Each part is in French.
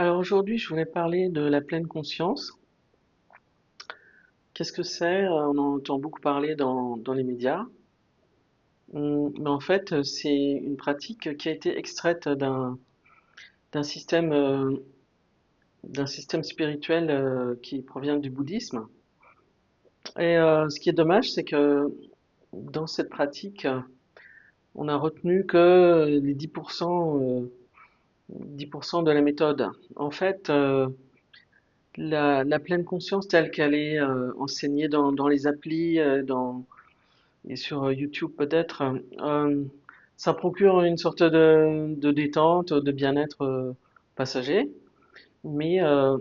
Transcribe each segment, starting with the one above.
Alors aujourd'hui, je voulais parler de la pleine conscience. Qu'est-ce que c'est? On en entend beaucoup parler dans les médias. Mais en fait, c'est une pratique qui a été extraite d'un système, euh, d'un système spirituel qui provient du bouddhisme. Et ce qui est dommage, c'est que dans cette pratique, on a retenu que les 10% de la méthode. En fait, la pleine conscience telle qu'elle est enseignée dans les applis, et sur YouTube peut-être, ça procure une sorte de détente, de bien-être passager, mais on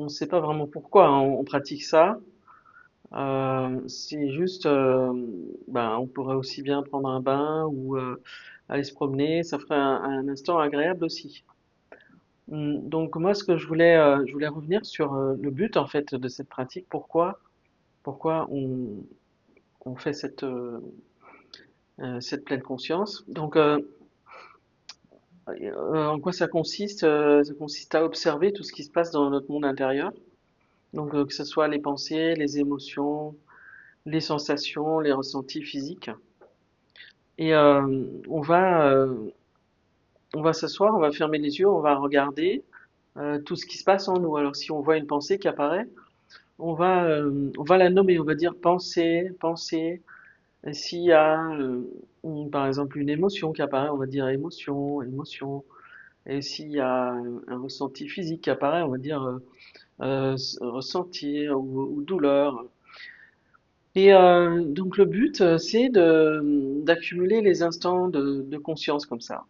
ne sait pas vraiment pourquoi hein, on pratique ça. C'est juste, ben, on pourrait aussi bien prendre un bain ou aller se promener, ça ferait un instant agréable aussi. Donc moi, ce que je voulais revenir sur le but en fait de cette pratique. Pourquoi on fait cette pleine conscience. Donc, en quoi ça consiste? Ça consiste à observer tout ce qui se passe dans notre monde intérieur. Donc, que ce soit les pensées, les émotions, les sensations, les ressentis physiques. Et on va s'asseoir, on va fermer les yeux, on va regarder tout ce qui se passe en nous. Alors, si on voit une pensée qui apparaît, on va la nommer, on va dire pensée, pensée. Et s'il y a, par exemple, une émotion qui apparaît, on va dire émotion, émotion. Et s'il y a un ressenti physique qui apparaît, on va dire ressenti ou douleur. Et donc le but, c'est d'accumuler les instants de conscience comme ça.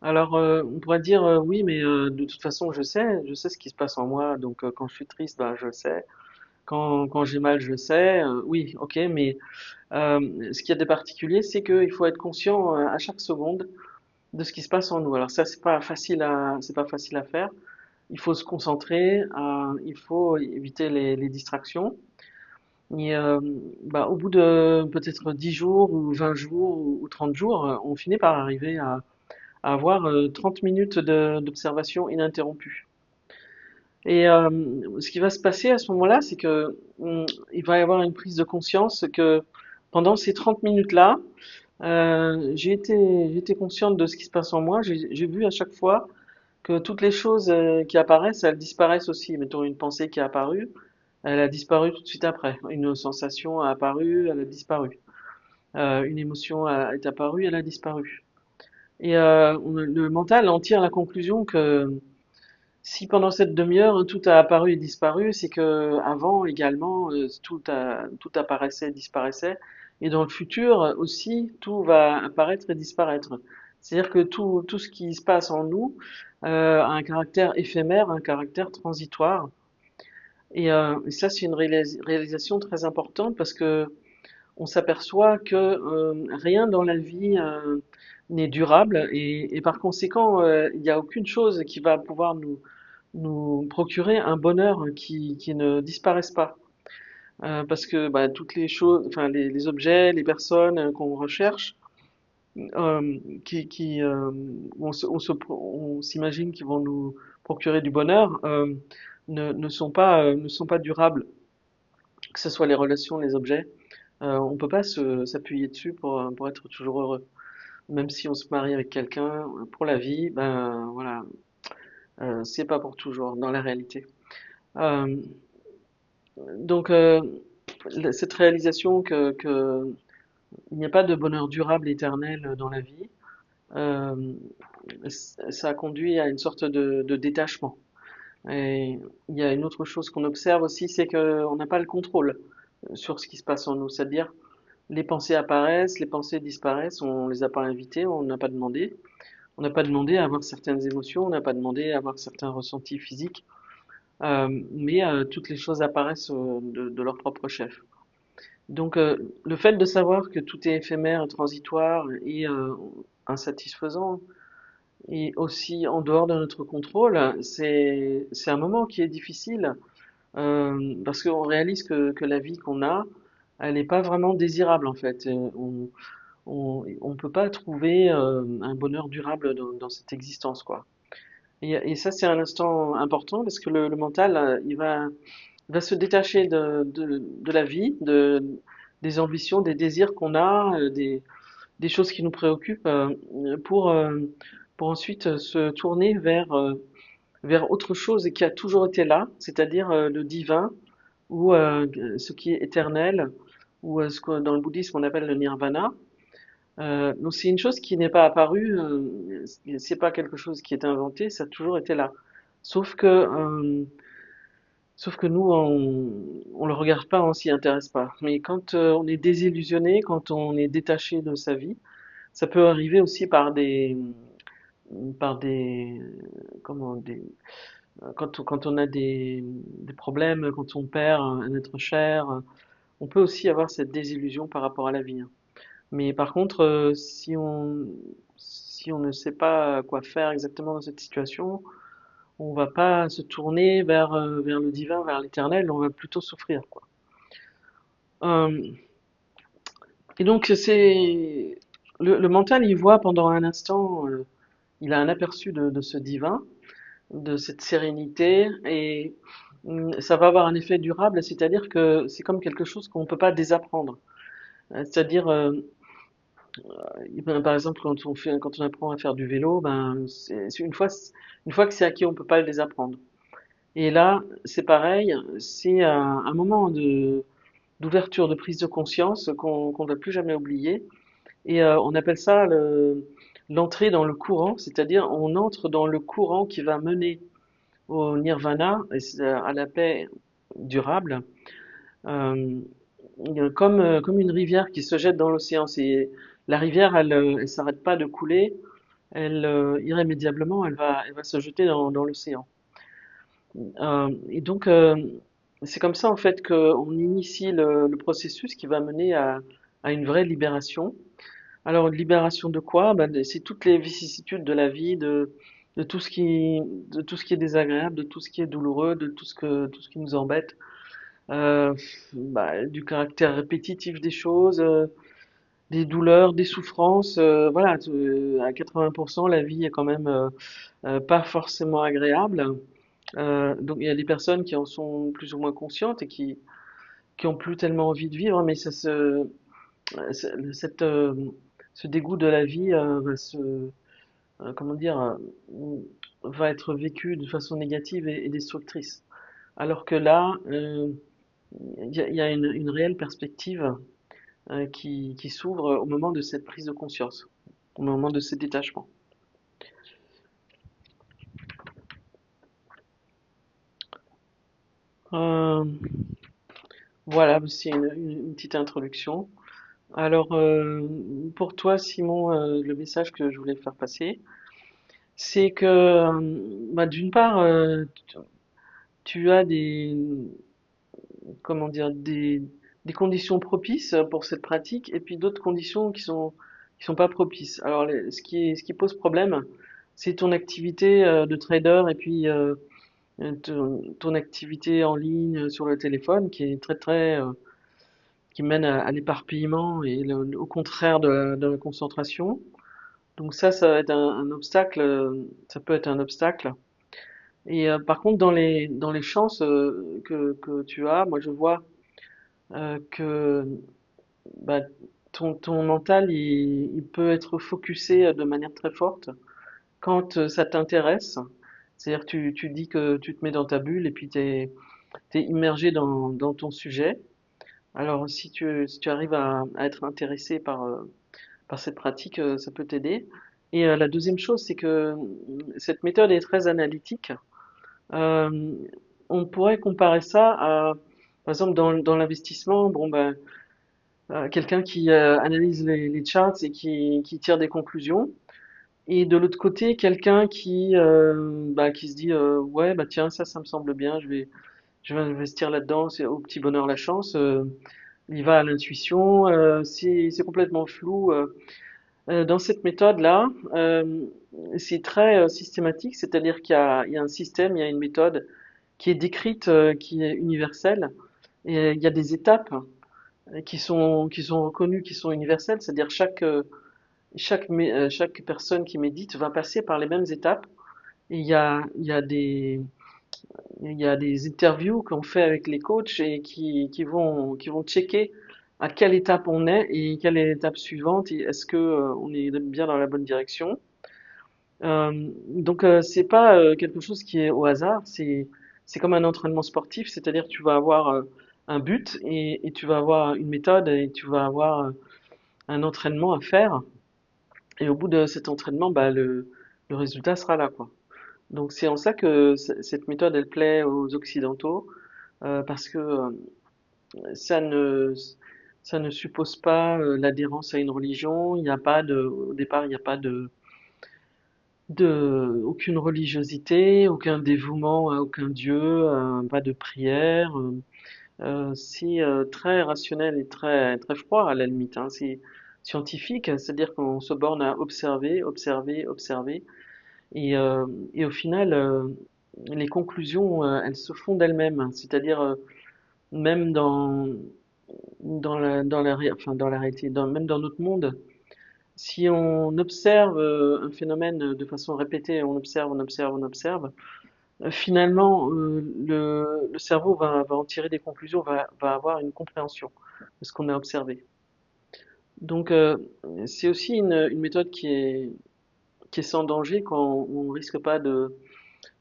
Alors on pourrait dire oui, mais de toute façon je sais ce qui se passe en moi. Donc quand je suis triste, ben je sais. Quand j'ai mal, je sais. Oui, ok, mais ce qu'il y a de particulier, c'est qu'il faut être conscient à chaque seconde de ce qui se passe en nous. Alors ça, c'est pas facile à faire. Il faut se concentrer, il faut éviter les distractions. Et bah, au bout de peut-être 10 jours ou 20 jours ou 30 jours, on finit par arriver à avoir 30 minutes d'observation ininterrompue. Et ce qui va se passer à ce moment-là, c'est que il va y avoir une prise de conscience que pendant ces 30 minutes-là, j'ai été consciente de ce qui se passe en moi. J'ai vu à chaque fois que toutes les choses qui apparaissent, elles disparaissent aussi. Mettons une pensée qui est apparue, elle a disparu tout de suite après. Une sensation a apparu, elle a disparu. Une émotion est apparue, elle a disparu. Et le mental en tire la conclusion que si pendant cette demi-heure tout a apparu et disparu, c'est que avant également tout apparaissait et disparaissait. Et dans le futur aussi, tout va apparaître et disparaître. C'est-à-dire que tout ce qui se passe en nous a un caractère éphémère, un caractère transitoire. Et ça, c'est une réalisation très importante parce que on s'aperçoit que rien dans la vie n'est durable et par conséquent, il n'y a aucune chose qui va pouvoir nous procurer un bonheur qui ne disparaisse pas. Parce que bah, toutes les choses, enfin les objets, les personnes qu'on recherche, euh, qui on s'imagine qu'ils vont nous procurer du bonheur, ne sont pas durables. Que ce soit les relations, les objets, on peut pas s'appuyer dessus pour être toujours heureux. Même si on se marie avec quelqu'un pour la vie, ben voilà, c'est pas pour toujours dans la réalité. Euh, donc cette réalisation que il n'y a pas de bonheur durable éternel dans la vie, euh, ça a conduit à une sorte de détachement. Et il y a une autre chose qu'on observe aussi, c'est qu'on n'a pas le contrôle sur ce qui se passe en nous. C'est-à-dire, les pensées apparaissent, les pensées disparaissent, on les a pas invitées, on n'a pas demandé. On n'a pas demandé à avoir certaines émotions, on n'a pas demandé à avoir certains ressentis physiques, mais toutes les choses apparaissent de leur propre chef. Donc, le fait de savoir que tout est éphémère, transitoire et insatisfaisant, et aussi en dehors de notre contrôle, c'est un moment qui est difficile parce qu'on réalise que la vie qu'on a, elle n'est pas vraiment désirable en fait. On peut pas trouver un bonheur durable dans cette existence quoi. Et ça, c'est un instant important parce que le mental, il va se détacher de la vie, des ambitions, des désirs qu'on a, des choses qui nous préoccupent, pour ensuite se tourner vers autre chose et qui a toujours été là, c'est-à-dire le divin ou ce qui est éternel, ou ce que dans le bouddhisme on appelle le nirvana. Donc c'est une chose qui n'est pas apparue, c'est pas quelque chose qui est inventé, ça a toujours été là. Sauf que, sauf que nous, on le regarde pas, on s'y intéresse pas. Mais quand on est désillusionné, quand on est détaché de sa vie, ça peut arriver aussi par des, comment, quand on a des problèmes, quand on perd un être cher, on peut aussi avoir cette désillusion par rapport à la vie, hein. Mais par contre, si on ne sait pas quoi faire exactement dans cette situation, on va pas se tourner vers le divin, vers l'éternel, on va plutôt souffrir, quoi. Euh, et donc le mental, il voit pendant un instant, il a un aperçu de ce divin, de cette sérénité, et ça va avoir un effet durable, c'est-à-dire que c'est comme quelque chose qu'on ne peut pas désapprendre. C'est-à-dire, ben, par exemple, quand on apprend à faire du vélo, ben, une fois que c'est acquis, on peut pas le désapprendre. Et là, c'est pareil, c'est un moment d'ouverture, de prise de conscience qu'on ne va plus jamais oublier. Et on appelle ça l'entrée dans le courant, c'est-à-dire on entre dans le courant qui va mener au nirvana, et à la paix durable, euh, comme une rivière qui se jette dans l'océan. La rivière, elle s'arrête pas de couler, irrémédiablement, elle va se jeter dans l'océan. Et donc, c'est comme ça en fait qu'on initie le processus qui va mener à une vraie libération. Alors, une libération de quoi? Ben, c'est toutes les vicissitudes de la vie, de tout ce qui, de tout ce qui est désagréable, de tout ce qui est douloureux, de tout ce qui nous embête, euh, du caractère répétitif des choses, des douleurs, des souffrances. Voilà, à 80%, la vie est quand même pas forcément agréable. Donc, il y a des personnes qui en sont plus ou moins conscientes et qui ont plus tellement envie de vivre, mais cette, ce dégoût de la vie comment dire, va être vécu de façon négative et destructrice. Alors que là, il y a une réelle perspective qui s'ouvre au moment de cette prise de conscience, au moment de ce détachement. Euh, voilà, c'est une petite introduction. Alors, pour toi, Simon, le message que je voulais faire passer, c'est que, d'une part, tu as comment dire, des conditions propices pour cette pratique, et puis d'autres conditions qui sont pas propices. Alors, ce qui pose problème, c'est ton activité de trader et puis ton activité en ligne sur le téléphone qui est qui mène à l'éparpillement et au contraire de la concentration. Donc ça va être un obstacle, ça peut être un obstacle. Et par contre, dans les chances que tu as, moi je vois que bah, ton mental, il peut être focusé de manière très forte quand ça t'intéresse. C'est-à-dire que tu dis que tu te mets dans ta bulle et puis t'es immergé dans ton sujet. Alors si tu arrives à être intéressé par cette pratique, ça peut t'aider. Et la deuxième chose, c'est que cette méthode est très analytique. Euh, on pourrait comparer ça à, par exemple, dans l'investissement, bon ben, quelqu'un qui analyse les charts et qui tire des conclusions. Et de l'autre côté, quelqu'un qui se dit ouais bah tiens ça me semble bien, je vais investir là-dedans, c'est au petit bonheur la chance. Il va à l'intuition, c'est complètement flou. Dans cette méthode-là, c'est très systématique, c'est-à-dire qu'il y a un système, il y a une méthode qui est décrite, qui est universelle, et il y a des étapes qui sont reconnues, qui sont universelles, c'est-à-dire chaque personne qui médite va passer par les mêmes étapes, Et il y a des interviews qu'on fait avec les coachs et qui vont checker à quelle étape on est et quelle est l'étape suivante et est-ce que on est bien dans la bonne direction. C'est pas quelque chose qui est au hasard, c'est comme un entraînement sportif, c'est-à-dire tu vas avoir un but et tu vas avoir une méthode et tu vas avoir un entraînement à faire et au bout de cet entraînement, bah le résultat sera là quoi. Donc c'est en ça que cette méthode elle plaît aux occidentaux parce que ça ne ça ne suppose pas l'adhérence à une religion, il n'y a pas de au départ il n'y a pas de aucune religiosité, aucun dévouement à aucun dieu, pas de prière. C'est très rationnel et très froid à la limite. Hein. C'est scientifique, c'est-à-dire qu'on se borne à observer, observer, observer, et, euh, et au final, les conclusions, elles se font d'elles-mêmes. Hein. C'est-à-dire même dans la réalité, même dans notre monde. Si on observe un phénomène de façon répétée, on observe, on observe, on observe, finalement, le cerveau va en tirer des conclusions, va avoir une compréhension de ce qu'on a observé. Donc, c'est aussi une méthode qui est sans danger quand on ne risque pas de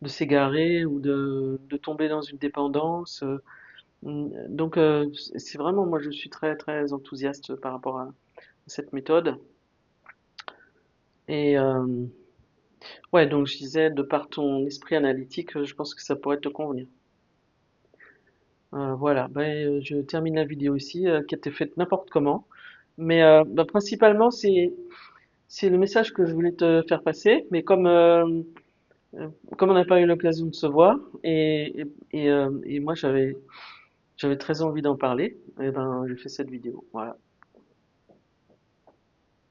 s'égarer ou de tomber dans une dépendance. C'est vraiment, moi, je suis très enthousiaste par rapport à cette méthode. Et, ouais, donc je disais, de par ton esprit analytique, je pense que ça pourrait te convenir. Voilà, je termine la vidéo ici, qui a été faite n'importe comment. Mais principalement, c'est le message que je voulais te faire passer. Mais comme on n'a pas eu l'occasion de se voir, et moi j'avais très envie d'en parler, et ben j'ai fait cette vidéo. Voilà.